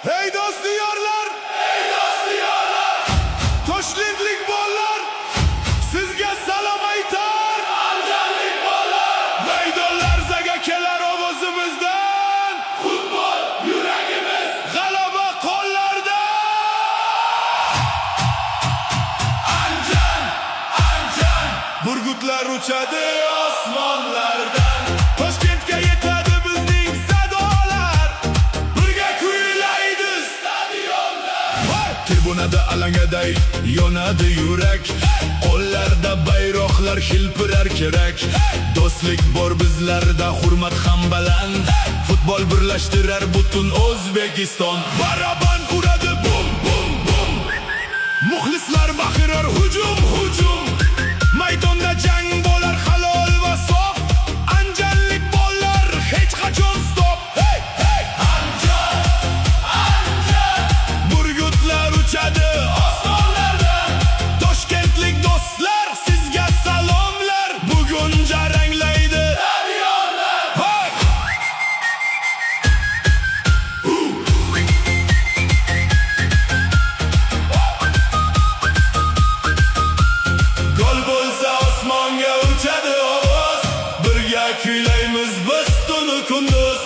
Hey do'st diyorlar, Toshkentlik bolalar, sizga salom aytar. Andijonlik bolalar, Maydonlar zaga kelar ovozimizdan. futbol yuragimiz. G'alaba qo'llarda. Andijon, Burgutlar uchadi osmonlardan. Toshkentga yetadi bizning sadolar. Birga kuylaydi stadionda tribunada alangaday yonadi yurak. Qo'llarda bayroqlar hilpirar kerak. Do'stlik bor bizlarda, hurmat ham baland. Futbol birlashtirar butun O'zbekiston. Baraban uradi bum bum bum. Muxlislar baqirar hujum hujum. Maydonda jang bo'lar halol va sof. Andijonlik bolalar hech qachon stop. Hey hey Andijon, Burgutlar uchadi osmonlardan. Toshkentlik do'stlar, sizga salomlar. Bugun jaranglaydi stadionlar. Hey! Gol bo'lsa osmonga uchadi ovoz. Birga kuylaymiz biz tunu kunduz.